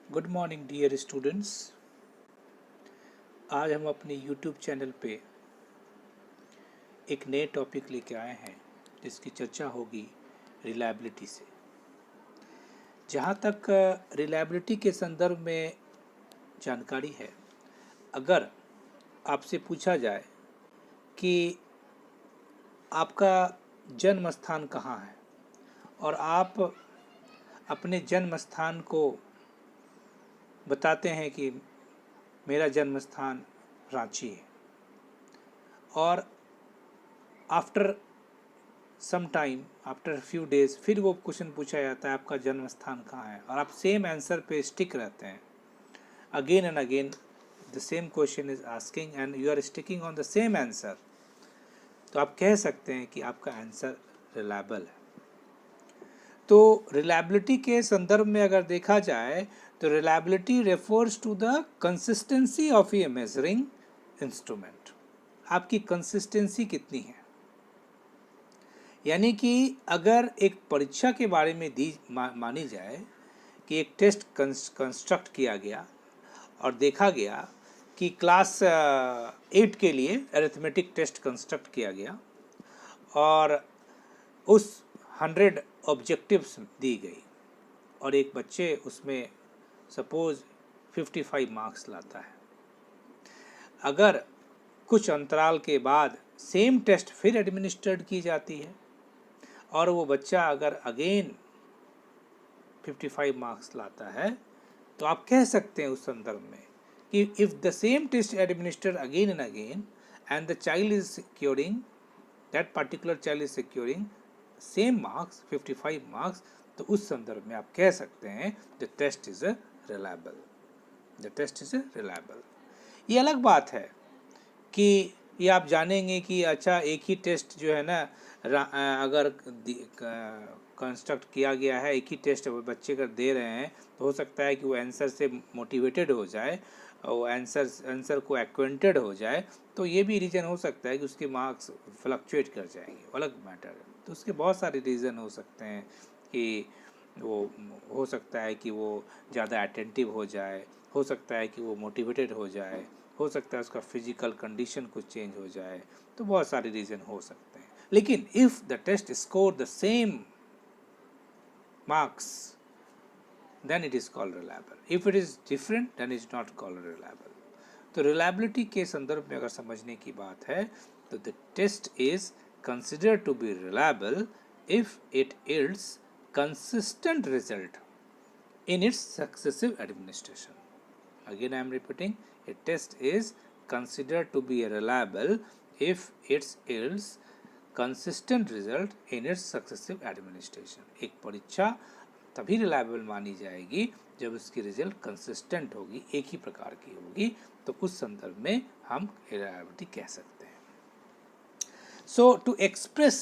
Good morning dear students. आज हम अपने यूट्यूब चैनल पे एक नए टॉपिक लेके आए हैं जिसकी चर्चा होगी रिलायबिलिटी से। जहाँ तक रिलायबिलिटी के संदर्भ में जानकारी है, अगर आपसे पूछा जाए कि आपका जन्म स्थान कहाँ है और आप अपने जन्म स्थान को बताते हैं कि मेरा जन्म स्थान रांची है, और after some time, after few days, फिर वो क्वेश्चन पूछा जाता है आपका जन्म स्थान कहाँ है, और आप सेम आंसर पे स्टिक रहते हैं। Again and again the same question is asking and you are sticking on the same answer, तो आप कह सकते हैं कि आपका आंसर रिलायबल है। तो रिलायबिलिटी के संदर्भ में अगर देखा जाए तो reliability refers to the consistency of a measuring instrument. आपकी कंसिस्टेंसी कितनी है, यानी कि अगर एक परीक्षा के बारे में मानी जाए कि एक टेस्ट कंस्ट्रक्ट किया गया और देखा गया कि क्लास 8 के लिए अरिथमेटिक टेस्ट कंस्ट्रक्ट किया गया और उस 100 ऑब्जेक्टिव्स दी गई और एक बच्चे उसमें सपोज 55 मार्क्स लाता है। अगर कुछ अंतराल के बाद सेम टेस्ट फिर एडमिनिस्ट्रेट की जाती है और वो बच्चा अगर अगेन 55 मार्क्स लाता है, तो आप कह सकते हैं उस संदर्भ में कि if the same test administered again and again and the child is securing, that particular child is securing same marks 55 marks, तो उस संदर्भ में आप कह सकते हैं the test is reliable, the test is reliable. ये अलग बात है कि ये आप जानेंगे कि अच्छा एक ही टेस्ट जो है ना, अगर कंस्ट्रक्ट किया गया है, एक ही टेस्ट बच्चे अगर दे रहे हैं, तो हो सकता है कि वो आंसर से मोटिवेटेड हो जाए और आंसर को एक्वेंटेड हो जाए, तो ये भी रीज़न हो सकता है कि उसके मार्क्स फ्लक्चुएट कर जाएंगे, अलग मैटर है। तो उसके बहुत सारे रीज़न हो सकते हैं कि वो हो सकता है कि वो ज़्यादा अटेंटिव हो जाए, हो सकता है कि वो मोटिवेटेड हो जाए, हो सकता है उसका फिजिकल कंडीशन कुछ चेंज हो जाए, तो बहुत सारे रीज़न हो सकते हैं। लेकिन if the test score the same marks then it is called reliable. If it is different then it is not called reliable. तो reliability के संदर्भ में अगर समझने की बात है तो the test is considered to be reliable if it yields consistent result in its successive administration. Again I am repeating, a test is considered to be reliable if it yields consistent result in its successive administration. एक परीक्षा तभी reliable मानी जाएगी जब उसकी result consistent होगी, एक ही प्रकार की होगी, तो उस संदर्भ में हम रिलायबिलिटी कह सकते हैं। So to express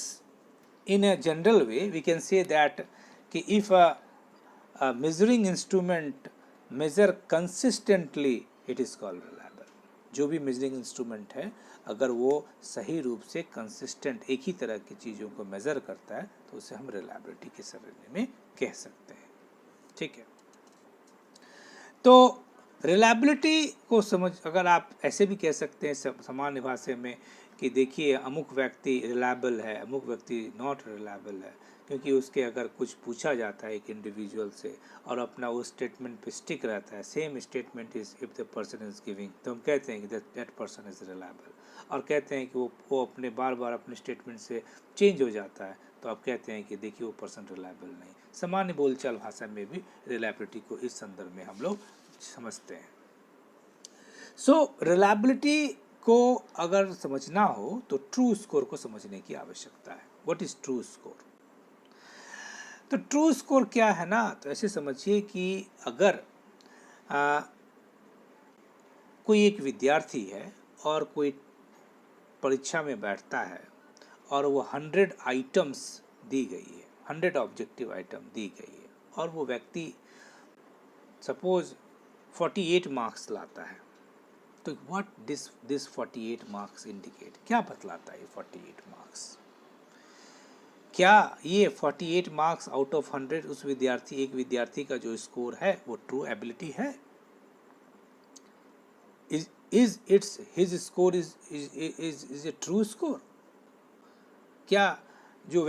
in a general way we can say that कि if a measuring instrument measure consistently it is called reliable. जो भी मेजरिंग इंस्ट्रूमेंट है अगर वो सही रूप से कंसिस्टेंट एक ही तरह की चीज़ों को मेज़र करता है तो उसे हम रिलायबिलिटी के संदर्भ में कह सकते हैं। ठीक है, तो रिलायबिलिटी को समझ, अगर आप ऐसे भी कह सकते हैं सामान्य भाषा में कि देखिए अमुक व्यक्ति रिलायबल है, अमुक व्यक्ति नॉट रिलायबल है, क्योंकि उसके अगर कुछ पूछा जाता है एक इंडिविजुअल से और अपना उस स्टेटमेंट पे स्टिक रहता है, same statement is if the person is giving, तो हम कहते हैं कि दैट पर्सन इज रिलायबल। और कहते हैं कि वो अपने बार बार अपने स्टेटमेंट से चेंज हो जाता है, तो आप कहते हैं कि देखिए वो पर्सन रिलायबल नहीं। सामान्य बोलचाल भाषा में भी रिलायबिलिटी को इस संदर्भ में हम लोग समझते हैं। सो रिलायबिलिटी को अगर समझना हो तो ट्रू स्कोर को समझने की आवश्यकता है। What is true score? तो ट्रू स्कोर क्या है ना, तो ऐसे समझिए कि अगर कोई एक विद्यार्थी है और कोई परीक्षा में बैठता है और वो 100 आइटम्स दी गई है, 100 ऑब्जेक्टिव आइटम दी गई है, और वो व्यक्ति सपोज 48 मार्क्स लाता है, तो व्हाट दिस 48 मार्क्स इंडिकेट, क्या बतलाता है 48 मार्क्स? क्या ये 48 मार्क्स आउट ऑफ 100 उस विद्यार्थी एक विद्यार्थी का जो स्कोर है वो ट्रू एबिलिटी है? Is it's his score is a true score? क्या जो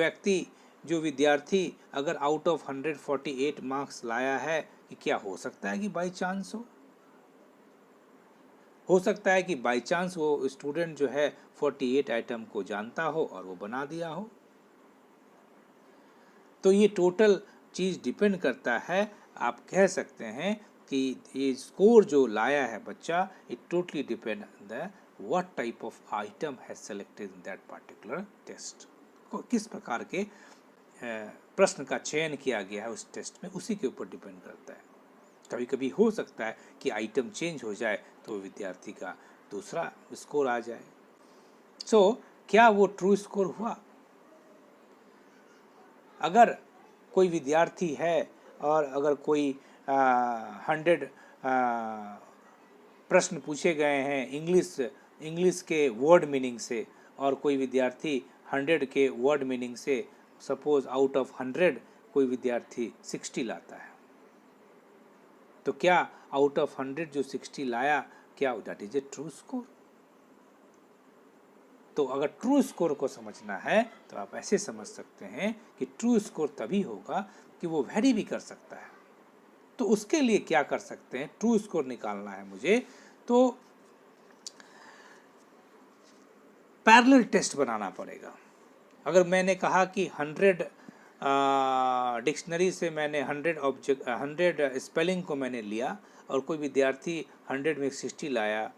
विद्यार्थी अगर आउट ऑफ 148 मार्क्स लाया है, कि क्या हो सकता है कि बाई चांस हो सकता है कि बाई चांस वो स्टूडेंट जो है 48 आइटम को जानता हो और वो बना दिया हो। तो ये टोटल चीज़ डिपेंड करता है, आप कह सकते हैं कि ये स्कोर जो लाया है बच्चा, it totally depend on the what type of item has selected in that particular test. किस प्रकार के प्रश्न का चयन किया गया है उस टेस्ट में, उसी के ऊपर डिपेंड करता है। कभी कभी हो सकता है कि आइटम चेंज हो जाए तो विद्यार्थी का दूसरा स्कोर आ जाए। सो क्या वो ट्रू स्कोर हुआ? अगर कोई विद्यार्थी है और अगर कोई 100 प्रश्न पूछे गए हैं इंग्लिश के वर्ड मीनिंग से, और कोई विद्यार्थी 100 के वर्ड मीनिंग से, सपोज आउट ऑफ 100 कोई विद्यार्थी 60 लाता है, तो क्या आउट ऑफ 100 जो 60 लाया, क्या that is a true score? तो अगर ट्रू स्कोर को समझना है तो आप ऐसे समझ सकते हैं कि ट्रू स्कोर तभी होगा कि वो वेरी भी कर सकता है। तो उसके लिए क्या कर सकते हैं? ट्रू स्कोर निकालना है मुझे, तो पैरेलल टेस्ट बनाना पड़ेगा। अगर मैंने कहा कि 100 डिक्शनरी से मैंने 100 स्पेलिंग को मैंने लिया और कोई विद्यार्थी 100 में 60 लाया,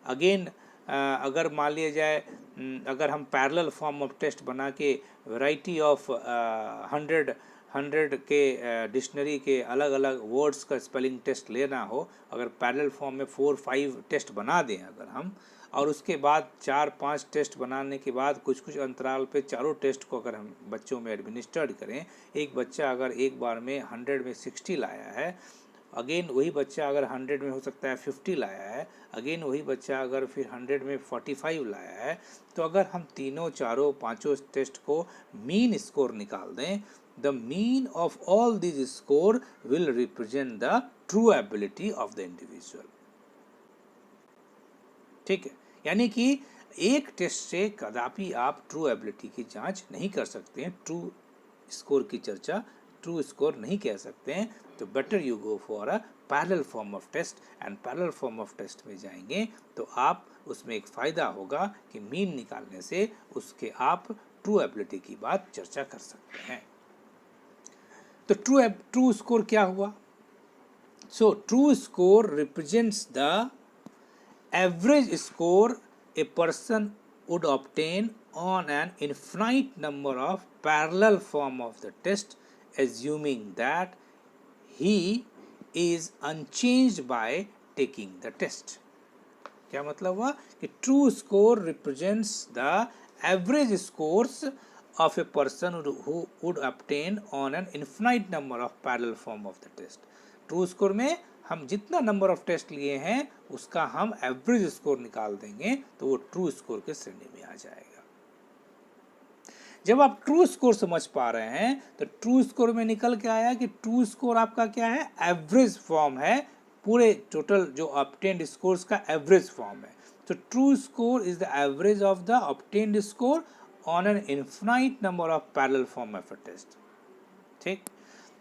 अगेन अगर मान लिया जाए अगर हम पैरेलल फॉर्म ऑफ टेस्ट बना के वैरायटी ऑफ 100 के डिक्शनरी के अलग अलग वर्ड्स का स्पेलिंग टेस्ट लेना हो, अगर पैरेलल फॉर्म में 4-5 टेस्ट बना दें अगर हम, और उसके बाद 4-5 टेस्ट बनाने के बाद कुछ अंतराल पे चारों टेस्ट को अगर हम बच्चों में एडमिनिस्टर्ड करें, एक बच्चा अगर एक बार में 100 में 60 लाया है, अगेन वही बच्चा अगर 100 में हो सकता है 50 लाया है, अगेन वही बच्चा अगर फिर 100 में 45 लाया है, तो अगर हम तीनों चारों पांचों टेस्ट को मीन स्कोर निकाल दें, the mean of all this score will represent the true ability of the individual. ठीक है, यानी कि एक टेस्ट से कदापि आप ट्रू एबिलिटी की जांच नहीं कर सकते हैं, ट्रू स्कोर की चर्चा, ट्रू स्कोर नहीं कह सकते हैं। तो better you go for a parallel form of test, and parallel form of test में जाएंगे तो आप उसमें एक फ़ायदा होगा कि मीन निकालने से उसके आप ट्रू एबिलिटी की बात चर्चा कर सकते हैं। तो ट्रू स्कोर क्या हुआ? So true score represents the average score a person would obtain on an infinite number of parallel form of the test, assuming that he is unchanged by taking the test. क्या मतलब हुआ कि true score represents the average scores of a person who would obtain on an infinite number of parallel form of the test. True score में हम जितना number of test लिए हैं उसका हम एवरेज स्कोर निकाल देंगे तो वो ट्रू स्कोर के श्रेणी में आ जाएगा। जब आप ट्रू स्कोर समझ पा रहे हैं तो ट्रू स्कोर में निकल के आया कि ट्रू स्कोर आपका क्या है? एवरेज फॉर्म है, पूरे टोटल जो ऑब्टेन्ड स्कोर्स का एवरेज फॉर्म है। तो true score is the average of the obtained score on an infinite number of parallel form of a test. ठीक,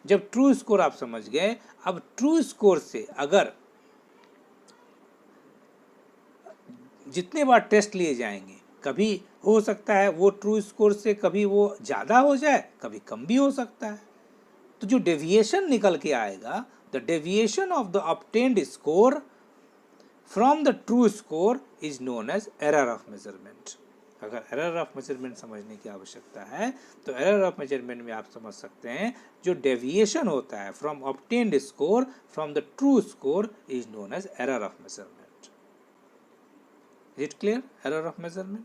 जब ट्रू स्कोर आप समझ गए, अब ट्रू स्कोर से अगर जितने बार टेस्ट लिए जाएंगे, कभी हो सकता है वो ट्रू स्कोर से कभी वो ज़्यादा हो जाए, कभी कम भी हो सकता है। तो जो डेविएशन निकल के आएगा, the deviation of the obtained score from the true score is known as error of measurement. अगर एरर ऑफ मेजरमेंट समझने की आवश्यकता है तो एरर ऑफ मेजरमेंट में आप समझ सकते हैं जो डेविएशन होता है from obtained score from the true score is known as error of measurement. Is it clear? Error of measurement,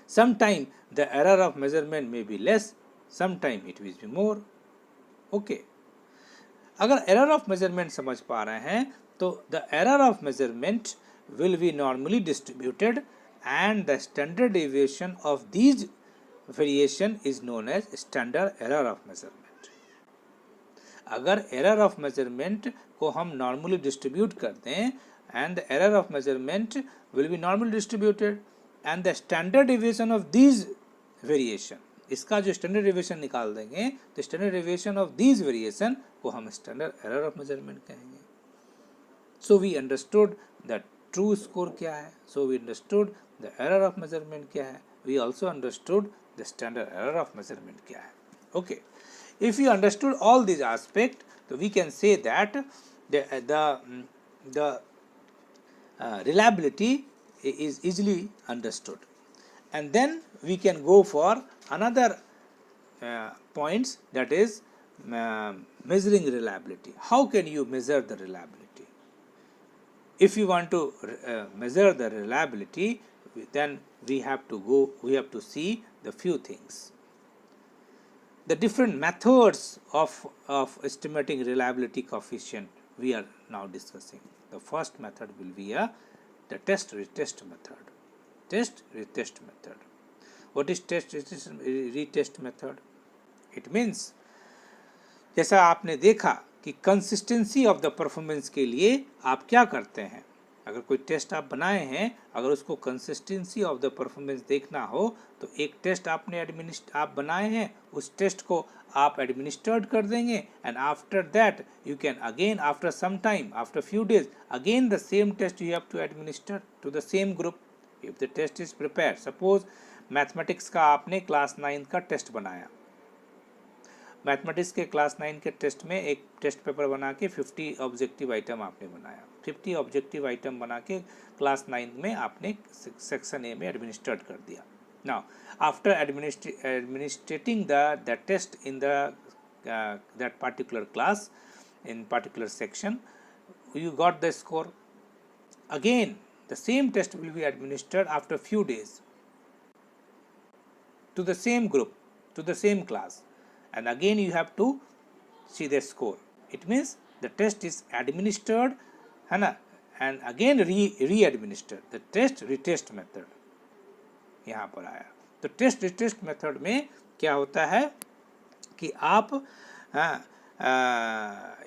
sometime the error of measurement may be less, sometime it will be more. Okay, अगर error of measurement समझ पा रहे हैं तो the error of measurement will be normally distributed and the standard deviation of these variation is known as standard error of measurement. अगर error of measurement को हम normally distribute कर दें and the error of measurement will be normally distributed and the standard deviation of these variation, इसका जो standard deviation निकाल देंगे तो standard deviation of these variation को हम स्टैंडर्ड एरर ऑफ मेजरमेंट कहेंगे। So we understood the true score क्या है, so we understood the error of measurement क्या है, we also understood the standard error of measurement क्या है। Okay, if you understood all these aspects, so we can say that the reliability is easily understood, and then we can go for another points, that is measuring reliability. How can you measure the reliability? If you want to measure the reliability, then we have to see the few things. The different methods of estimating reliability coefficient we are now discussing. The first method will be the test retest method. Test retest method. What is test retest method? It means, जैसा आपने देखा कि consistency of the performance के लिए आप क्या करते हैं, अगर कोई टेस्ट आप बनाए हैं, अगर उसको कंसिस्टेंसी ऑफ द परफॉर्मेंस देखना हो तो एक टेस्ट आप बनाए हैं, उस टेस्ट को आप एडमिनिस्टर्ड कर देंगे and after that you can again after some time, after few days, again the same test you have to administer to the same group if the test is prepared. Suppose mathematics का आपने class 9 का test बनाया, mathematics के class 9 के test में एक test paper बना के 50 ऑब्जेक्टिव आइटम आपने बनाया, 50 ऑब्जेक्टिव आइटम बना के क्लास 9 में आपने सेक्शन ए में एडमिनिस्ट्रेट कर दिया। Now after administrating the test in that particular class, in particular section, you got the score. Again the same test will be administered after few days to the same group, to the same class, and again you have to see the score. It means the test is administered है ना, and again re-administered, the test retest method यहाँ पर आया। तो test retest method में क्या होता है कि आप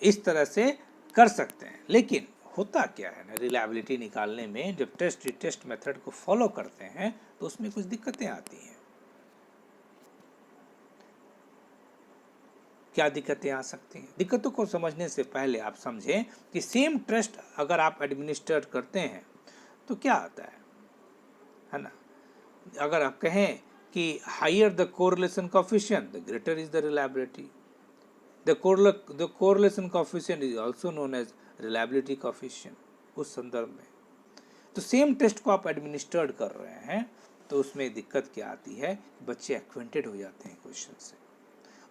इस तरह से कर सकते हैं, लेकिन होता क्या है ना, रिलायबिलिटी निकालने में जब टेस्ट रिटेस्ट मेथड को फॉलो करते हैं तो उसमें कुछ दिक्कतें आती हैं। क्या दिक्कतें आ सकती हैं? दिक्कतों को समझने से पहले आप समझें कि सेम टेस्ट अगर आप एडमिनिस्टर करते हैं तो क्या आता है ना। अगर आप कहें कि higher the correlation coefficient the greater is the reliability, the correlation coefficient is also known as reliability coefficient. उस संदर्भ में तो सेम टेस्ट को आप एडमिनिस्टर्ड कर रहे हैं तो उसमें दिक्कत क्या आती है, बच्चे एक्वेंटेड हो जाते हैं क्वेश्चन से,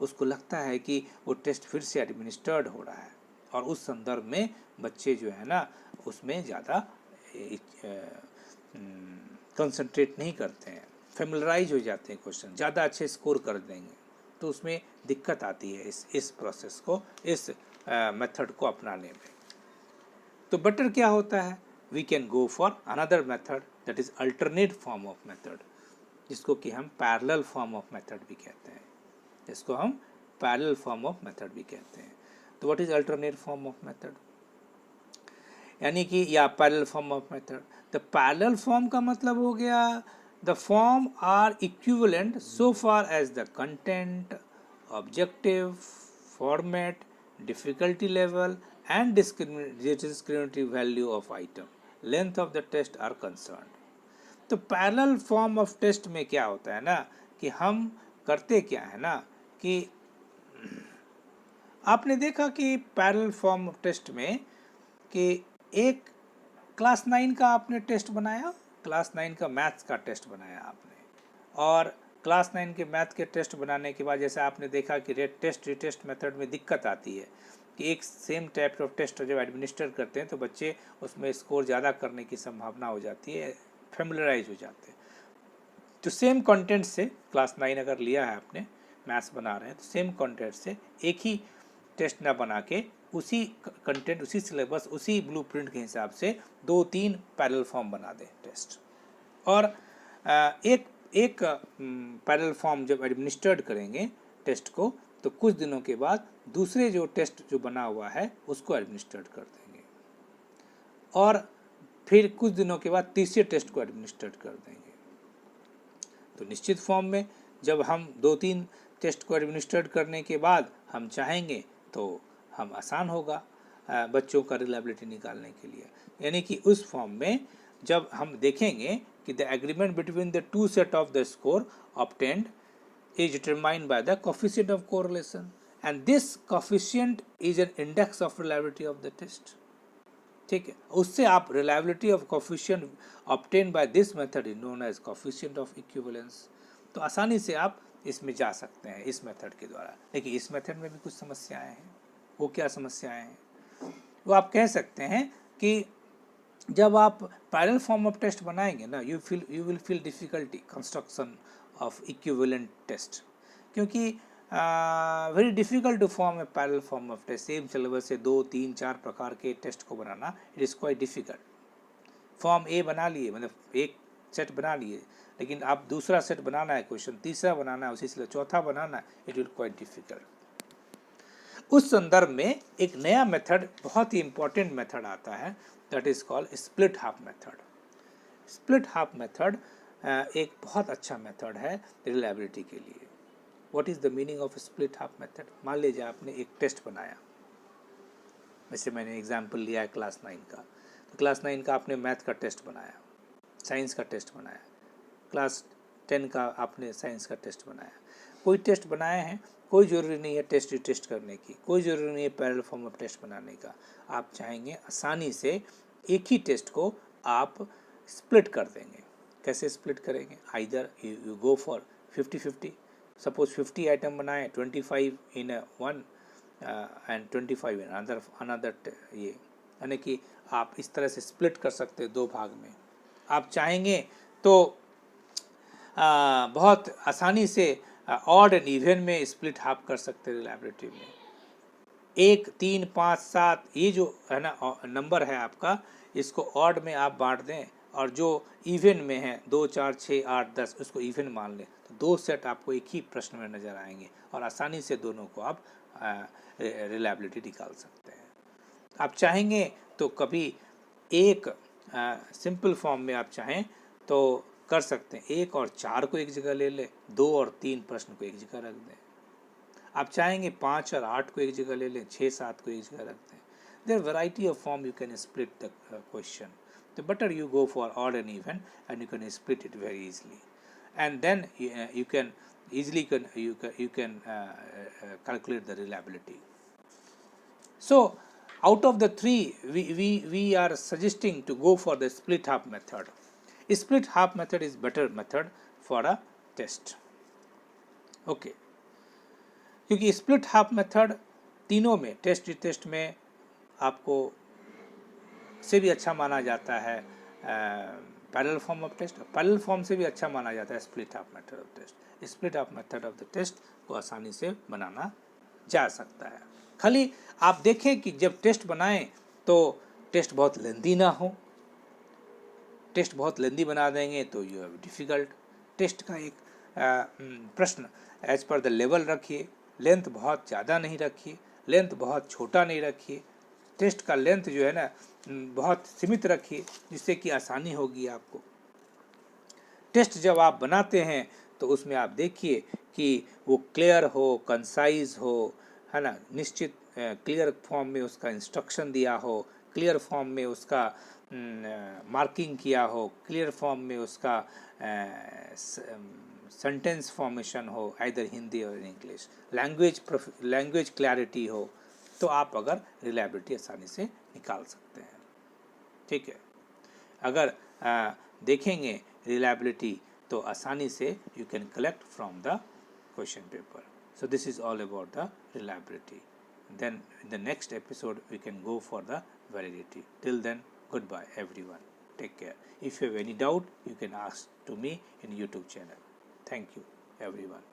उसको लगता है कि वो टेस्ट फिर से एडमिनिस्टर्ड हो रहा है, और उस संदर्भ में बच्चे जो है ना उसमें ज़्यादा कंसंट्रेट नहीं करते हैं, फेमिलराइज हो जाते हैं, क्वेश्चन ज़्यादा अच्छे स्कोर कर देंगे, तो उसमें दिक्कत आती है इस प्रोसेस को, इस मेथड को अपनाने में। तो बेटर क्या होता है, we can go for another method that is alternate form of method, जिसको कि हम पैरेलल फॉर्म ऑफ मेथड भी कहते हैं, इसको हम पैरेलल फॉर्म ऑफ मेथड भी कहते हैं। तो what is alternate form of method, यानी कि या parallel form of method. The parallel form का मतलब हो गया the form are equivalent so far as the content, objective, format, difficulty level and discriminative value of item, length of the test are concern. तो parallel form of test में क्या होता है ना कि हम करते क्या है ना कि आपने देखा कि पैरेलल फॉर्म ऑफ टेस्ट में कि एक क्लास 9 का आपने टेस्ट बनाया, क्लास 9 का मैथ्स का टेस्ट बनाया आपने, और क्लास 9 के मैथ के टेस्ट बनाने के बाद जैसे आपने देखा कि टेस्ट रिटेस्ट मेथड में दिक्कत आती है कि एक सेम टाइप ऑफ टेस्ट जब एडमिनिस्टर करते हैं तो बच्चे उसमें स्कोर ज़्यादा करने की संभावना हो जाती है, फेमिलराइज हो जाते हैं। तो सेम कंटेंट से क्लास 9 अगर लिया है आपने, मैथ्स बना रहे हैं, तो सेम कंटेंट से एक ही टेस्ट ना बना के उसी कंटेंट, उसी सिलेबस, उसी ब्लूप्रिंट के हिसाब से 2-3 पैरेलल फॉर्म बना दें टेस्ट, और एक पैरेलल फॉर्म जब एडमिनिस्टर्ड करेंगे टेस्ट को, तो कुछ दिनों के बाद दूसरे जो टेस्ट जो बना हुआ है उसको एडमिनिस्टर्ड कर देंगे, और फिर कुछ दिनों के बाद तीसरे टेस्ट को एडमिनिस्टर्ड कर देंगे। तो निश्चित फॉर्म में जब हम 2-3 टेस्ट को एडमिनिस्टर्ड करने के बाद हम चाहेंगे तो हम आसान होगा बच्चों का रिलायबिलिटी निकालने के लिए। यानी कि उस फॉर्म में जब हम देखेंगे कि the agreement between the two set of the score obtained is determined by the coefficient of correlation, and this coefficient is an index of reliability of the test. ठीक है, उससे आप reliability of coefficient obtained by this method is known as coefficient of equivalence। तो आसानी से आप इसमें जा सकते हैं इस मेथड के द्वारा। लेकिन इस मेथड में भी कुछ समस्याएं हैं। वो क्या समस्याएं हैं? वो आप कह सकते हैं कि जब आप पैरेलल फॉर्म ऑफ टेस्ट बनाएंगे ना, you will feel difficulty construction of equivalent test, क्योंकि very difficult to form a parallel form of test. Same syllabus से 2, 3, 4 प्रकार के टेस्ट को बनाना it is quite difficult. Form A बना लिए, मतलब एक सेट बना लिए, लेकिन आप दूसरा सेट बनाना है, क्वेश्चन तीसरा बनाना है, उसी से चौथा बनाना है, इट विल क्वाइट डिफिकल्ट। उस संदर्भ में एक नया मेथड, बहुत ही इंपॉर्टेंट मेथड आता है, that is called split half method. Split half method एक बहुत अच्छा मेथड है रिलायबिलिटी के लिए। What is the meaning of split half method? मान लीजिए आपने एक टेस्ट बनाया, वैसे मैंने एग्जांपल लिया है क्लास 9 का, तो क्लास 9 का आपने मैथ का टेस्ट बनाया, साइंस का टेस्ट बनाया, क्लास 10 का आपने साइंस का टेस्ट बनाया। कोई टेस्ट बनाए हैं, कोई ज़रूरी नहीं है टेस्ट करने की, कोई ज़रूरी नहीं है पैरेलल फॉर्म ऑफ टेस्ट बनाने का। आप चाहेंगे आसानी से एक ही टेस्ट को आप स्प्लिट कर देंगे। कैसे स्प्लिट करेंगे? Either you go for 50-50। Suppose 50 item बनाए, 25 in one and 25 in another ये, यानी कि आप इस तरह से स्प्लिट कर सकते हैं 2 भाग में। आप चाहेंगे तो बहुत आसानी से ऑड एंड इवन में स्प्लिट हाफ कर सकते हैं रिलायबिलिटी में। 1, 3, 5, 7 ये जो है ना नंबर है आपका, इसको ऑड में आप बांट दें, और जो इवन में है 2, 4, 6, 8, 10 उसको इवन मान लें, तो 2 सेट आपको एक ही प्रश्न में नज़र आएंगे और आसानी से दोनों को आप रिलायबिलिटी निकाल सकते हैं। आप चाहेंगे तो कभी एक सिंपल फॉर्म में आप चाहें तो कर सकते हैं, 1 और 4 को एक जगह ले लें, 2 और 3 प्रश्न को एक जगह रख दें। आप चाहेंगे 5 और 8 को एक जगह ले लें, 6, 7 को एक जगह रख दें। There variety of form you can split the question. The better you go for odd and even, and you can split it very easily, and then you can easily calculate the reliability. So out of the 3, we are suggesting to go for the split half method. Split half method is better method for a test. Okay, क्योंकि split half method तीनों में test में आपको से भी अच्छा माना जाता है parallel form of test, parallel form से भी अच्छा माना जाता है split half method of test. Split half method of the test को आसानी से बनाना जा सकता है। खाली आप देखें कि जब टेस्ट बनाएं तो टेस्ट बहुत लेंदी ना हो। टेस्ट बहुत लेंदी बना देंगे तो यू हैव डिफ़िकल्ट। टेस्ट का एक प्रश्न एज पर द लेवल रखिए, लेंथ बहुत ज़्यादा नहीं रखिए, लेंथ बहुत छोटा नहीं रखिए। टेस्ट का लेंथ जो है ना बहुत सीमित रखिए, जिससे कि आसानी होगी आपको। टेस्ट जब आप बनाते हैं तो उसमें आप देखिए कि वो क्लियर हो, कंसाइज हो, है ना, निश्चित क्लियर फॉर्म में उसका इंस्ट्रक्शन दिया हो, क्लियर फॉर्म में उसका मार्किंग किया हो, क्लियर फॉर्म में उसका सेंटेंस फॉर्मेशन हो, आइदर हिंदी और इंग्लिश, लैंग्वेज क्लैरिटी हो, तो आप अगर रिलायबिलिटी आसानी से निकाल सकते हैं। ठीक है, अगर देखेंगे रिलायबिलिटी तो आसानी से you can collect from the question paper. So this is all about the reliability. Then in the next episode we can go for the validity. Till then, goodbye everyone. Take care. If you have any doubt, you can ask to me in YouTube channel. Thank you everyone.